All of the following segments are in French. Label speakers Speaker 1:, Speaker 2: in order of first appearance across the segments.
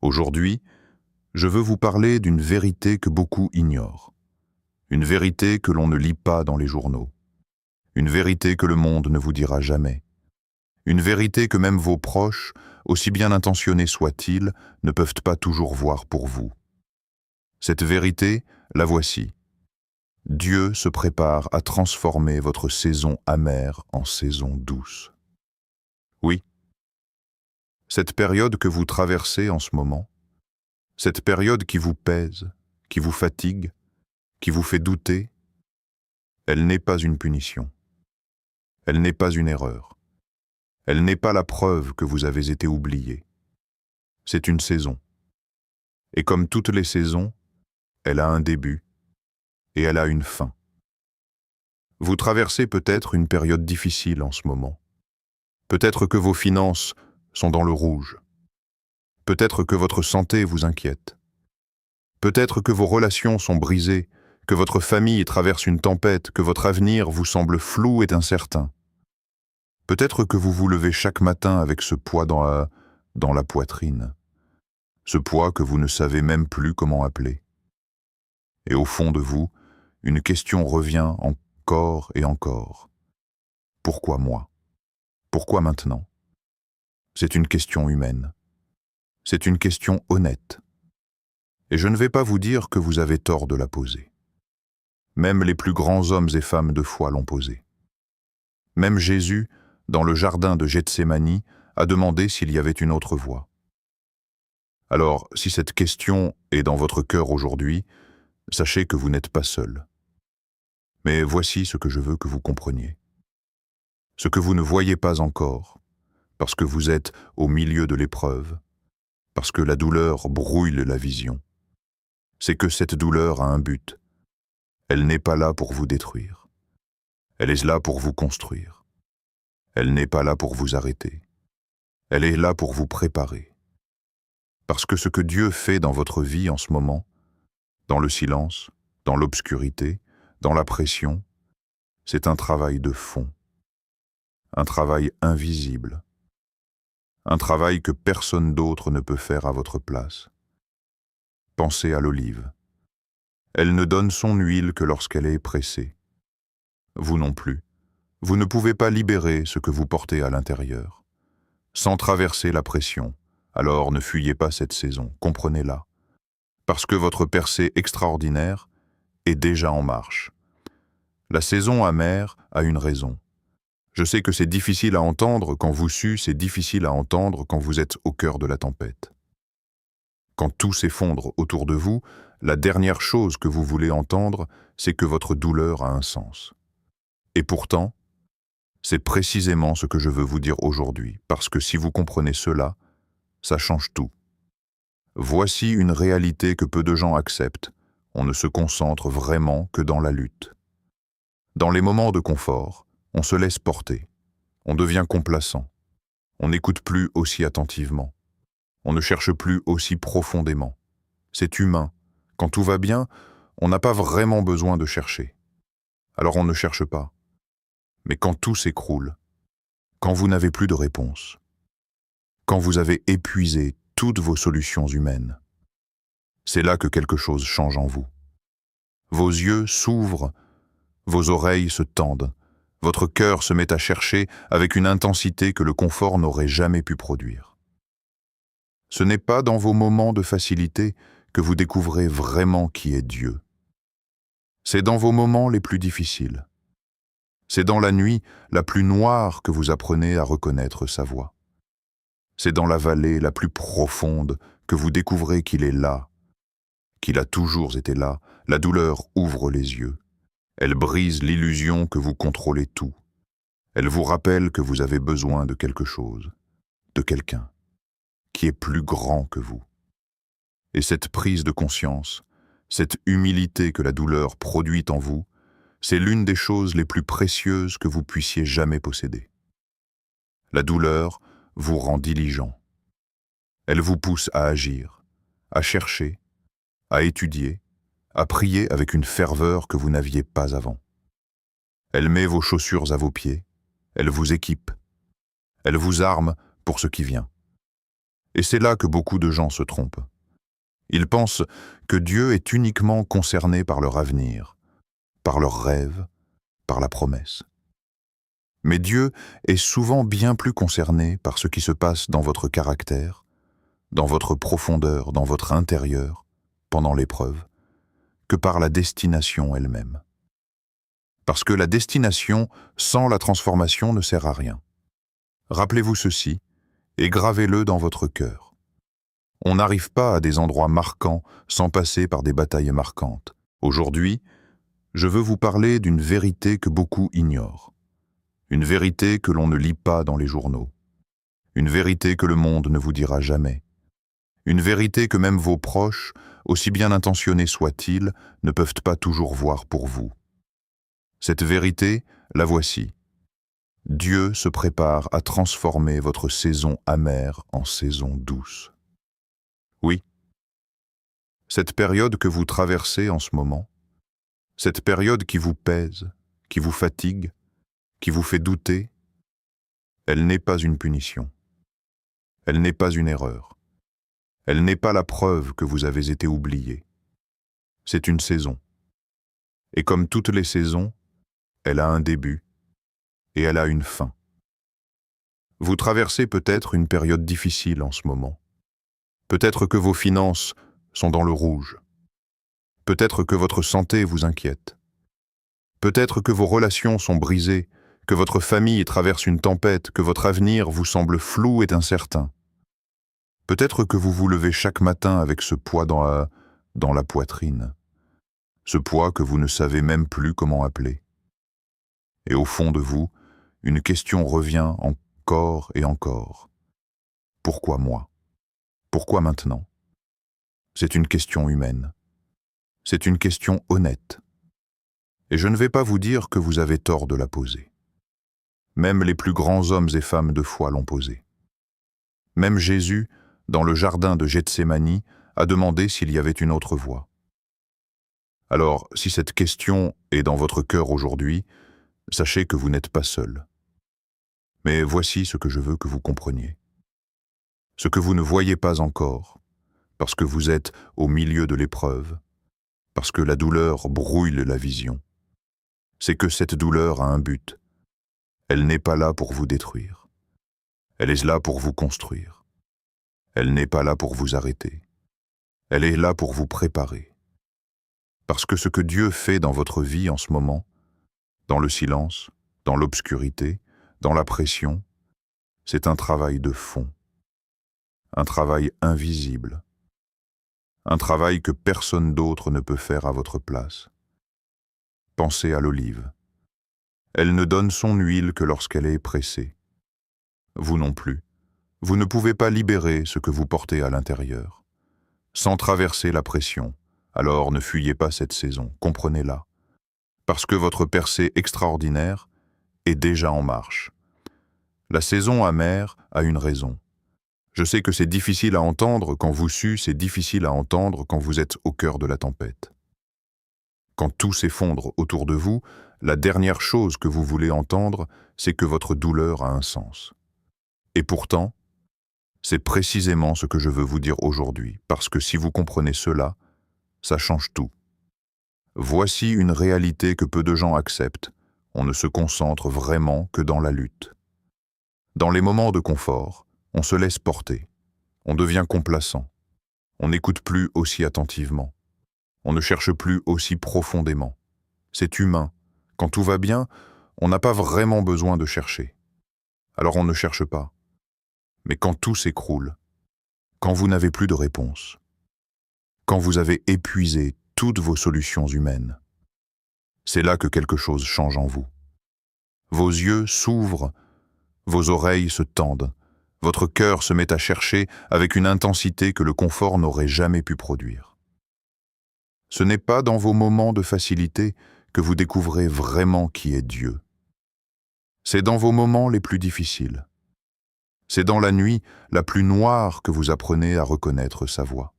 Speaker 1: Aujourd'hui, je veux vous parler d'une vérité que beaucoup ignorent. Une vérité que l'on ne lit pas dans les journaux. Une vérité que le monde ne vous dira jamais. Une vérité que même vos proches, aussi bien intentionnés soient-ils, ne peuvent pas toujours voir pour vous. Cette vérité, la voici. Dieu se prépare à transformer votre saison amère en saison douce. Oui, cette période que vous traversez en ce moment, cette période qui vous pèse, qui vous fatigue, qui vous fait douter, elle n'est pas une punition. Elle n'est pas une erreur. Elle n'est pas la preuve que vous avez été oublié. C'est une saison. Et comme toutes les saisons, elle a un début et elle a une fin. Vous traversez peut-être une période difficile en ce moment. Peut-être que vos finances sont dans le rouge. Peut-être que votre santé vous inquiète. Peut-être que vos relations sont brisées, que votre famille traverse une tempête, que votre avenir vous semble flou et incertain. Peut-être que vous vous levez chaque matin avec ce poids dans la poitrine. Ce poids que vous ne savez même plus comment appeler. Et au fond de vous, une question revient encore et encore. Pourquoi moi? Pourquoi maintenant? C'est une question humaine. C'est une question honnête. Et je ne vais pas vous dire que vous avez tort de la poser. Même les plus grands hommes et femmes de foi l'ont posée. Même Jésus, dans le jardin de Gethsémani, a demandé s'il y avait une autre voie. Alors, si cette question est dans votre cœur aujourd'hui, sachez que vous n'êtes pas seul. Mais voici ce que je veux que vous compreniez. Ce que vous ne voyez pas encore, parce que vous êtes au milieu de l'épreuve, parce que la douleur brouille la vision, c'est que cette douleur a un but. Elle n'est pas là pour vous détruire. Elle est là pour vous construire. Elle n'est pas là pour vous arrêter. Elle est là pour vous préparer. Parce que ce que Dieu fait dans votre vie en ce moment, dans le silence, dans l'obscurité, dans la pression, c'est un travail de fond. Un travail invisible. Un travail que personne d'autre ne peut faire à votre place. Pensez à l'olive. Elle ne donne son huile que lorsqu'elle est pressée. Vous non plus. Vous ne pouvez pas libérer ce que vous portez à l'intérieur. Sans traverser la pression, alors ne fuyez pas cette saison, comprenez-la. Parce que votre percée extraordinaire est déjà en marche. La saison amère a une raison. Je sais que c'est difficile à entendre quand vous suez, c'est difficile à entendre quand vous êtes au cœur de la tempête. Quand tout s'effondre autour de vous, la dernière chose que vous voulez entendre, c'est que votre douleur a un sens. Et pourtant, c'est précisément ce que je veux vous dire aujourd'hui, parce que si vous comprenez cela, ça change tout. Voici une réalité que peu de gens acceptent. On ne se concentre vraiment que dans la lutte. Dans les moments de confort, on se laisse porter. On devient complaçant. On n'écoute plus aussi attentivement. On ne cherche plus aussi profondément. C'est humain. Quand tout va bien, on n'a pas vraiment besoin de chercher. Alors on ne cherche pas. Mais quand tout s'écroule, quand vous n'avez plus de réponse, quand vous avez épuisé toutes vos solutions humaines, c'est là que quelque chose change en vous. Vos yeux s'ouvrent, vos oreilles se tendent, votre cœur se met à chercher avec une intensité que le confort n'aurait jamais pu produire. Ce n'est pas dans vos moments de facilité que vous découvrez vraiment qui est Dieu. C'est dans vos moments les plus difficiles. C'est dans la nuit la plus noire que vous apprenez à reconnaître sa voix. C'est dans la vallée la plus profonde que vous découvrez qu'il est là, qu'il a toujours été là. La douleur ouvre les yeux. Elle brise l'illusion que vous contrôlez tout. Elle vous rappelle que vous avez besoin de quelque chose, de quelqu'un, qui est plus grand que vous. Et cette prise de conscience, cette humilité que la douleur produit en vous, c'est l'une des choses les plus précieuses que vous puissiez jamais posséder. La douleur vous rend diligent. Elle vous pousse à agir, à chercher, à étudier, à prier avec une ferveur que vous n'aviez pas avant. Elle met vos chaussures à vos pieds, elle vous équipe, elle vous arme pour ce qui vient. Et c'est là que beaucoup de gens se trompent. Ils pensent que Dieu est uniquement concerné par leur avenir, par leurs rêves, par la promesse. Mais Dieu est souvent bien plus concerné par ce qui se passe dans votre caractère, dans votre profondeur, dans votre intérieur, pendant l'épreuve, que par la destination elle-même. Parce que la destination sans la transformation ne sert à rien. Rappelez-vous ceci et gravez-le dans votre cœur. On n'arrive pas à des endroits marquants sans passer par des batailles marquantes. Aujourd'hui, je veux vous parler d'une vérité que beaucoup ignorent. Une vérité que l'on ne lit pas dans les journaux. Une vérité que le monde ne vous dira jamais. Une vérité que même vos proches, aussi bien intentionnés soient-ils, ne peuvent pas toujours voir pour vous. Cette vérité, la voici. Dieu se prépare à transformer votre saison amère en saison douce. Oui, cette période que vous traversez en ce moment, cette période qui vous pèse, qui vous fatigue, qui vous fait douter, elle n'est pas une punition. Elle n'est pas une erreur. Elle n'est pas la preuve que vous avez été oublié. C'est une saison. Et comme toutes les saisons, elle a un début et elle a une fin. Vous traversez peut-être une période difficile en ce moment. Peut-être que vos finances sont dans le rouge. Peut-être que votre santé vous inquiète. Peut-être que vos relations sont brisées, que votre famille traverse une tempête, que votre avenir vous semble flou et incertain. Peut-être que vous vous levez chaque matin avec ce poids dans la poitrine, ce poids que vous ne savez même plus comment appeler. Et au fond de vous, une question revient encore et encore. Pourquoi moi? Pourquoi maintenant? C'est une question humaine. C'est une question honnête. Et je ne vais pas vous dire que vous avez tort de la poser. Même les plus grands hommes et femmes de foi l'ont posée. Même Jésus, dans le jardin de Gethsémani, a demandé s'il y avait une autre voie. Alors, si cette question est dans votre cœur aujourd'hui, sachez que vous n'êtes pas seul. Mais voici ce que je veux que vous compreniez. Ce que vous ne voyez pas encore, parce que vous êtes au milieu de l'épreuve, parce que la douleur brouille la vision, c'est que cette douleur a un but. Elle n'est pas là pour vous détruire. Elle est là pour vous construire. Elle n'est pas là pour vous arrêter. Elle est là pour vous préparer. Parce que ce que Dieu fait dans votre vie en ce moment, dans le silence, dans l'obscurité, dans la pression, c'est un travail de fond. Un travail invisible. Un travail que personne d'autre ne peut faire à votre place. Pensez à l'olive. Elle ne donne son huile que lorsqu'elle est pressée. Vous non plus. Vous ne pouvez pas libérer ce que vous portez à l'intérieur. Sans traverser la pression, alors ne fuyez pas cette saison, comprenez-la. Parce que votre percée extraordinaire est déjà en marche. La saison amère a une raison. Je sais que c'est difficile à entendre quand vous suez, c'est difficile à entendre quand vous êtes au cœur de la tempête. Quand tout s'effondre autour de vous, la dernière chose que vous voulez entendre, c'est que votre douleur a un sens. Et pourtant, c'est précisément ce que je veux vous dire aujourd'hui, parce que si vous comprenez cela, ça change tout. Voici une réalité que peu de gens acceptent. On ne se concentre vraiment que dans la lutte. Dans les moments de confort, on se laisse porter. On devient complaçant. On n'écoute plus aussi attentivement. On ne cherche plus aussi profondément. C'est humain. Quand tout va bien, on n'a pas vraiment besoin de chercher. Alors on ne cherche pas. Mais quand tout s'écroule, quand vous n'avez plus de réponse, quand vous avez épuisé toutes vos solutions humaines, c'est là que quelque chose change en vous. Vos yeux s'ouvrent, vos oreilles se tendent, votre cœur se met à chercher avec une intensité que le confort n'aurait jamais pu produire. Ce n'est pas dans vos moments de facilité que vous découvrez vraiment qui est Dieu. C'est dans vos moments les plus difficiles. C'est dans la nuit la plus noire que vous apprenez à reconnaître sa voix.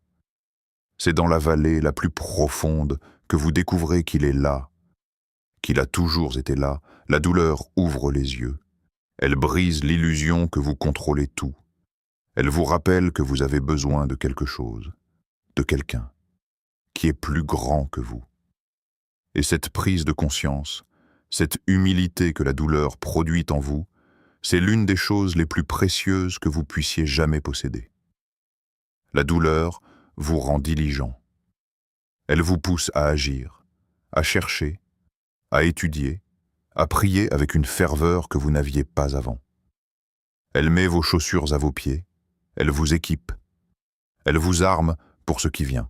Speaker 1: C'est dans la vallée la plus profonde que vous découvrez qu'il est là, qu'il a toujours été là. La douleur ouvre les yeux. Elle brise l'illusion que vous contrôlez tout. Elle vous rappelle que vous avez besoin de quelque chose, de quelqu'un, qui est plus grand que vous. Et cette prise de conscience, cette humilité que la douleur produit en vous, c'est l'une des choses les plus précieuses que vous puissiez jamais posséder. La douleur vous rend diligent. Elle vous pousse à agir, à chercher, à étudier, à prier avec une ferveur que vous n'aviez pas avant. Elle met vos chaussures à vos pieds, elle vous équipe, elle vous arme pour ce qui vient.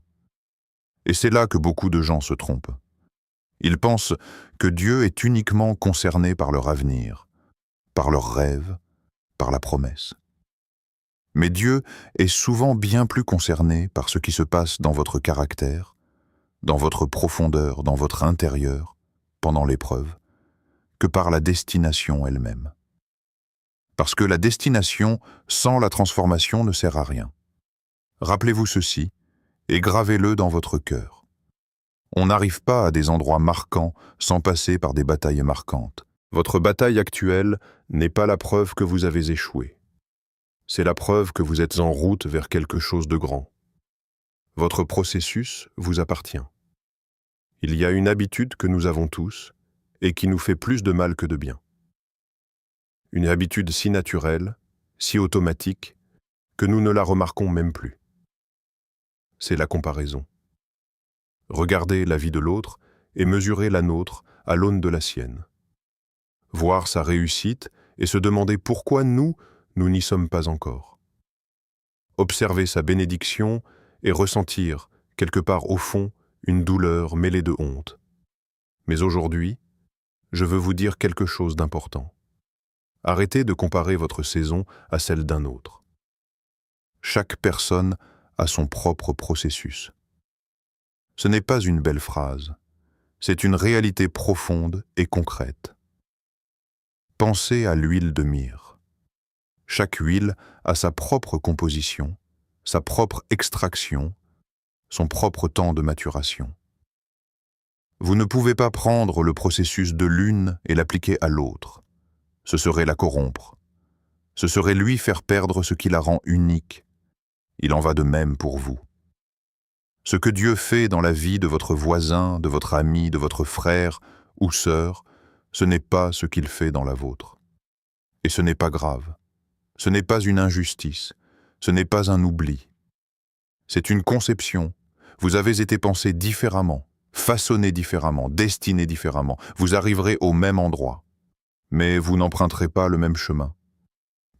Speaker 1: Et c'est là que beaucoup de gens se trompent. Ils pensent que Dieu est uniquement concerné par leur avenir, par leurs rêves, par la promesse. Mais Dieu est souvent bien plus concerné par ce qui se passe dans votre caractère, dans votre profondeur, dans votre intérieur, pendant l'épreuve, que par la destination elle-même. Parce que la destination sans la transformation ne sert à rien. Rappelez-vous ceci et gravez-le dans votre cœur. On n'arrive pas à des endroits marquants sans passer par des batailles marquantes. Votre bataille actuelle n'est pas la preuve que vous avez échoué. C'est la preuve que vous êtes en route vers quelque chose de grand. Votre processus vous appartient. Il y a une habitude que nous avons tous et qui nous fait plus de mal que de bien. Une habitude si naturelle, si automatique, que nous ne la remarquons même plus. C'est la comparaison. Regarder la vie de l'autre et mesurer la nôtre à l'aune de la sienne. Voir sa réussite et se demander pourquoi nous n'y sommes pas encore. Observer sa bénédiction et ressentir, quelque part au fond, une douleur mêlée de honte. Mais aujourd'hui, je veux vous dire quelque chose d'important. Arrêtez de comparer votre saison à celle d'un autre. Chaque personne a son propre processus. Ce n'est pas une belle phrase, c'est une réalité profonde et concrète. Pensez à l'huile de myrrhe. Chaque huile a sa propre composition, sa propre extraction, son propre temps de maturation. Vous ne pouvez pas prendre le processus de l'une et l'appliquer à l'autre. Ce serait la corrompre. Ce serait lui faire perdre ce qui la rend unique. Il en va de même pour vous. Ce que Dieu fait dans la vie de votre voisin, de votre ami, de votre frère ou sœur, ce n'est pas ce qu'il fait dans la vôtre. Et ce n'est pas grave. Ce n'est pas une injustice. Ce n'est pas un oubli. C'est une conception. Vous avez été pensé différemment, façonné différemment, destiné différemment. Vous arriverez au même endroit. Mais vous n'emprunterez pas le même chemin.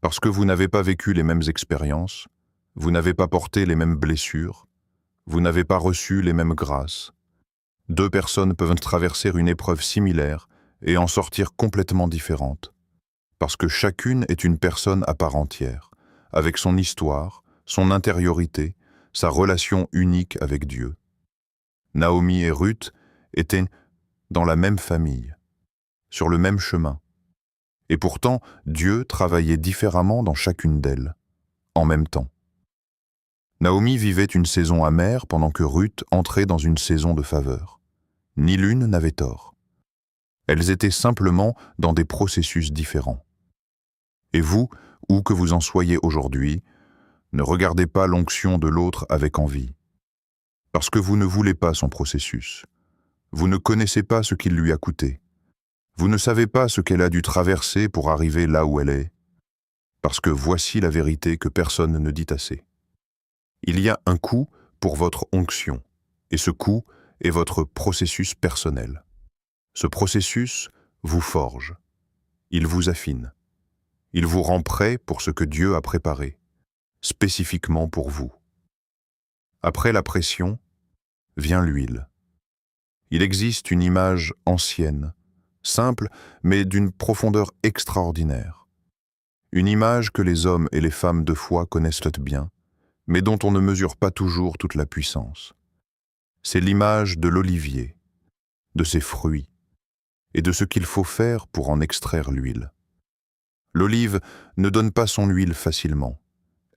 Speaker 1: Parce que vous n'avez pas vécu les mêmes expériences, vous n'avez pas porté les mêmes blessures, vous n'avez pas reçu les mêmes grâces. Deux personnes peuvent traverser une épreuve similaire et en sortir complètement différentes. Parce que chacune est une personne à part entière, avec son histoire, son intériorité, sa relation unique avec Dieu. Naomi et Ruth étaient dans la même famille, sur le même chemin. Et pourtant, Dieu travaillait différemment dans chacune d'elles, en même temps. Naomi vivait une saison amère pendant que Ruth entrait dans une saison de faveur. Ni l'une n'avait tort. Elles étaient simplement dans des processus différents. Et vous, où que vous en soyez aujourd'hui, ne regardez pas l'onction de l'autre avec envie. Parce que vous ne voulez pas son processus. Vous ne connaissez pas ce qu'il lui a coûté. Vous ne savez pas ce qu'elle a dû traverser pour arriver là où elle est. Parce que voici la vérité que personne ne dit assez. Il y a un coût pour votre onction, et ce coût est votre processus personnel. Ce processus vous forge. Il vous affine. Il vous rend prêt pour ce que Dieu a préparé, spécifiquement pour vous. Après la pression, vient l'huile. Il existe une image ancienne, simple, mais d'une profondeur extraordinaire. Une image que les hommes et les femmes de foi connaissent bien, mais dont on ne mesure pas toujours toute la puissance. C'est l'image de l'olivier, de ses fruits, et de ce qu'il faut faire pour en extraire l'huile. L'olive ne donne pas son huile facilement.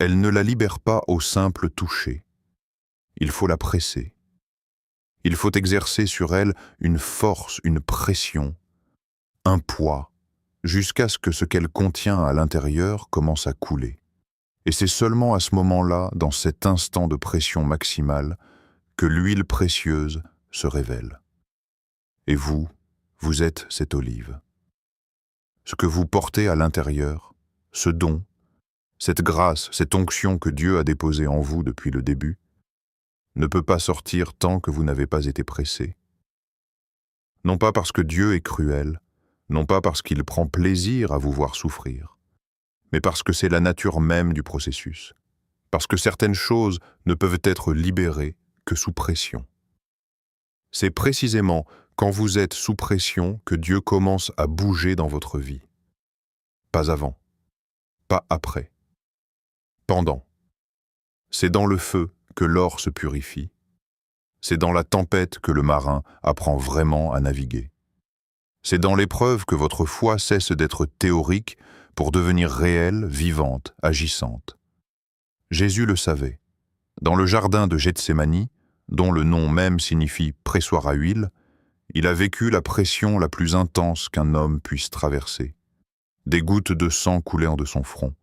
Speaker 1: Elle ne la libère pas au simple toucher. Il faut la presser. Il faut exercer sur elle une force, une pression, un poids, jusqu'à ce que ce qu'elle contient à l'intérieur commence à couler. Et c'est seulement à ce moment-là, dans cet instant de pression maximale, que l'huile précieuse se révèle. Et vous, vous êtes cette olive. Ce que vous portez à l'intérieur, ce don, cette grâce, cette onction que Dieu a déposée en vous depuis le début, ne peut pas sortir tant que vous n'avez pas été pressé. Non pas parce que Dieu est cruel, non pas parce qu'il prend plaisir à vous voir souffrir, mais parce que c'est la nature même du processus, parce que certaines choses ne peuvent être libérées que sous pression. C'est précisément quand vous êtes sous pression que Dieu commence à bouger dans votre vie. Pas avant, pas après, pendant. C'est dans le feu que l'or se purifie. C'est dans la tempête que le marin apprend vraiment à naviguer. C'est dans l'épreuve que votre foi cesse d'être théorique pour devenir réelle, vivante, agissante. Jésus le savait. Dans le jardin de Gethsémani, dont le nom même signifie pressoir à huile, il a vécu la pression la plus intense qu'un homme puisse traverser. Des gouttes de sang coulant de son front.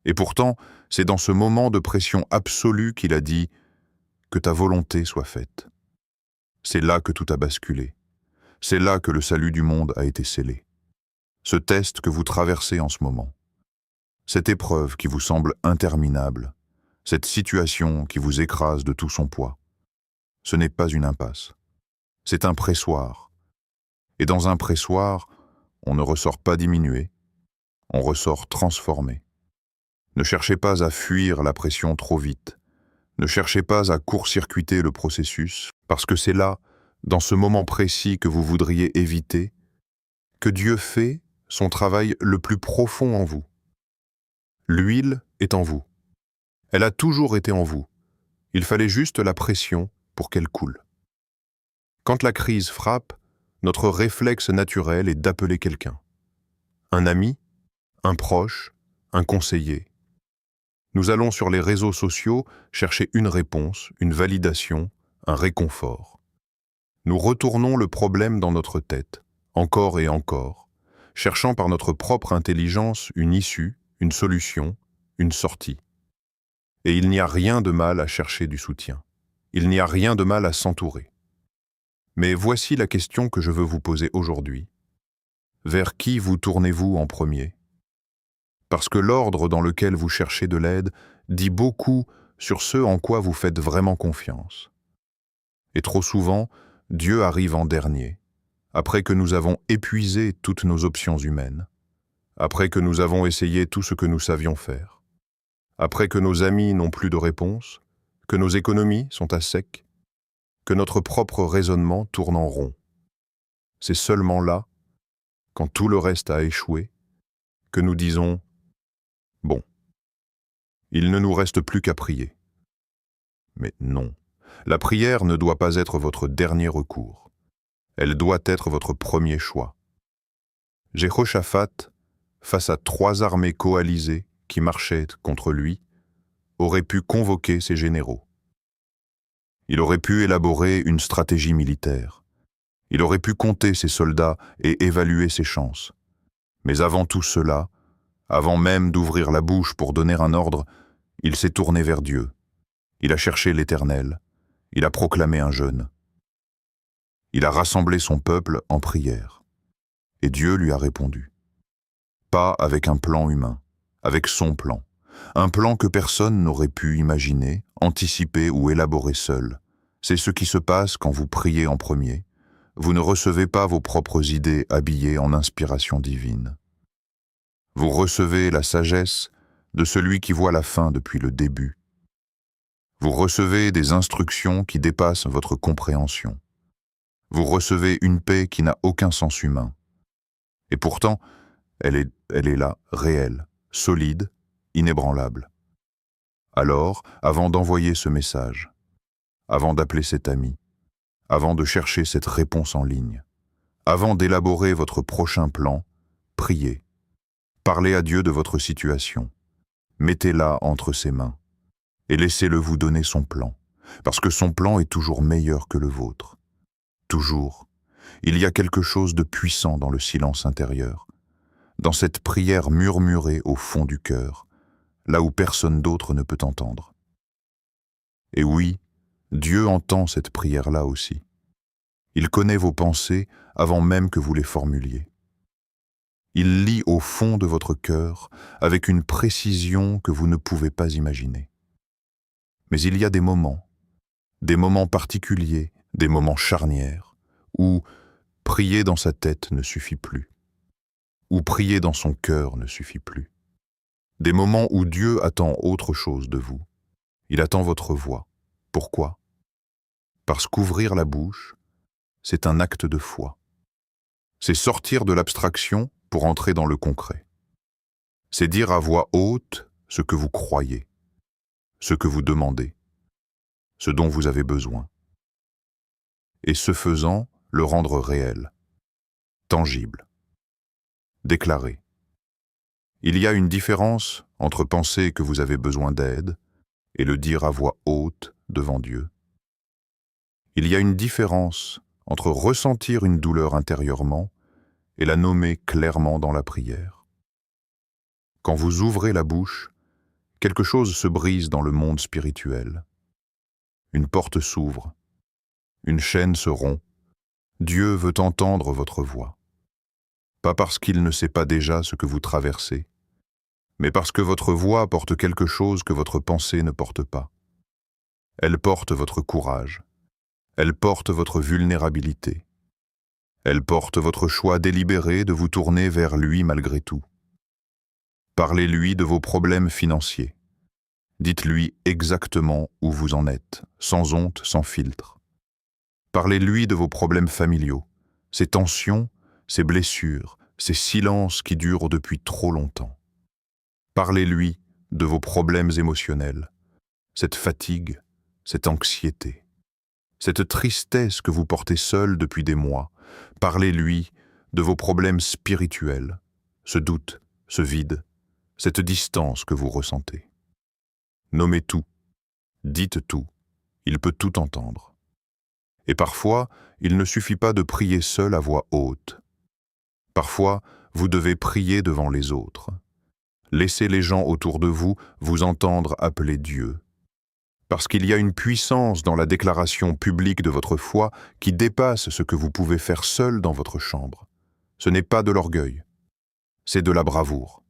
Speaker 1: Et pourtant, c'est dans ce moment de pression absolue qu'il a dit « Que ta volonté soit faite ». C'est là que tout a basculé. C'est là que le salut du monde a été scellé. Ce test que vous traversez en ce moment, cette épreuve qui vous semble interminable, cette situation qui vous écrase de tout son poids, ce n'est pas une impasse. C'est un pressoir. Et dans un pressoir, on ne ressort pas diminué, on ressort transformé. Ne cherchez pas à fuir la pression trop vite. Ne cherchez pas à court-circuiter le processus, parce que c'est là, dans ce moment précis que vous voudriez éviter, que Dieu fait son travail le plus profond en vous. L'huile est en vous. Elle a toujours été en vous. Il fallait juste la pression pour qu'elle coule. Quand la crise frappe, notre réflexe naturel est d'appeler quelqu'un. Un ami, un proche, un conseiller. Nous allons sur les réseaux sociaux chercher une réponse, une validation, un réconfort. Nous retournons le problème dans notre tête, encore et encore, cherchant par notre propre intelligence une issue, une solution, une sortie. Et il n'y a rien de mal à chercher du soutien. Il n'y a rien de mal à s'entourer. Mais voici la question que je veux vous poser aujourd'hui. Vers qui vous tournez-vous en premier ? Parce que l'ordre dans lequel vous cherchez de l'aide dit beaucoup sur ce en quoi vous faites vraiment confiance. Et trop souvent, Dieu arrive en dernier, après que nous avons épuisé toutes nos options humaines, après que nous avons essayé tout ce que nous savions faire, après que nos amis n'ont plus de réponse, que nos économies sont à sec, que notre propre raisonnement tourne en rond. C'est seulement là, quand tout le reste a échoué, que nous disons « Bon, il ne nous reste plus qu'à prier ». Mais non, la prière ne doit pas être votre dernier recours. Elle doit être votre premier choix. Jéhoshaphat, face à 3 armées coalisées qui marchaient contre lui, aurait pu convoquer ses généraux. Il aurait pu élaborer une stratégie militaire. Il aurait pu compter ses soldats et évaluer ses chances. Mais avant tout cela, avant même d'ouvrir la bouche pour donner un ordre, il s'est tourné vers Dieu. Il a cherché l'Éternel. Il a proclamé un jeûne. Il a rassemblé son peuple en prière. Et Dieu lui a répondu. Pas avec un plan humain, avec son plan. Un plan que personne n'aurait pu imaginer, anticiper ou élaborer seul. C'est ce qui se passe quand vous priez en premier. Vous ne recevez pas vos propres idées habillées en inspiration divine. Vous recevez la sagesse de celui qui voit la fin depuis le début. Vous recevez des instructions qui dépassent votre compréhension. Vous recevez une paix qui n'a aucun sens humain. Et pourtant, elle est là, réelle, solide, inébranlable. Alors, avant d'envoyer ce message, avant d'appeler cet ami, avant de chercher cette réponse en ligne, avant d'élaborer votre prochain plan, priez. Parlez à Dieu de votre situation. Mettez-la entre ses mains et laissez-le vous donner son plan, parce que son plan est toujours meilleur que le vôtre. Toujours, il y a quelque chose de puissant dans le silence intérieur, dans cette prière murmurée au fond du cœur, là où personne d'autre ne peut entendre. Et oui, Dieu entend cette prière-là aussi. Il connaît vos pensées avant même que vous les formuliez. Il lit au fond de votre cœur avec une précision que vous ne pouvez pas imaginer. Mais il y a des moments particuliers, des moments charnières, où prier dans sa tête ne suffit plus, où prier dans son cœur ne suffit plus. Des moments où Dieu attend autre chose de vous. Il attend votre voix. Pourquoi? Parce qu'ouvrir la bouche, c'est un acte de foi. C'est sortir de l'abstraction pour entrer dans le concret. C'est dire à voix haute ce que vous croyez, ce que vous demandez, ce dont vous avez besoin. Et ce faisant, le rendre réel, tangible, déclaré. Il y a une différence entre penser que vous avez besoin d'aide et le dire à voix haute devant Dieu. Il y a une différence entre ressentir une douleur intérieurement et la nommer clairement dans la prière. Quand vous ouvrez la bouche, quelque chose se brise dans le monde spirituel. Une porte s'ouvre, une chaîne se rompt. Dieu veut entendre votre voix. Pas parce qu'il ne sait pas déjà ce que vous traversez, mais parce que votre voix porte quelque chose que votre pensée ne porte pas. Elle porte votre courage. Elle porte votre vulnérabilité. Elle porte votre choix délibéré de vous tourner vers lui malgré tout. Parlez-lui de vos problèmes financiers. Dites-lui exactement où vous en êtes, sans honte, sans filtre. Parlez-lui de vos problèmes familiaux, ces tensions, ces blessures, ces silences qui durent depuis trop longtemps. Parlez-lui de vos problèmes émotionnels, cette fatigue, cette anxiété, cette tristesse que vous portez seul depuis des mois. Parlez-lui de vos problèmes spirituels, ce doute, ce vide, cette distance que vous ressentez. Nommez tout, dites tout, il peut tout entendre. Et parfois, il ne suffit pas de prier seul à voix haute. Parfois, vous devez prier devant les autres. Laissez les gens autour de vous vous entendre appeler Dieu. Parce qu'il y a une puissance dans la déclaration publique de votre foi qui dépasse ce que vous pouvez faire seul dans votre chambre. Ce n'est pas de l'orgueil, c'est de la bravoure.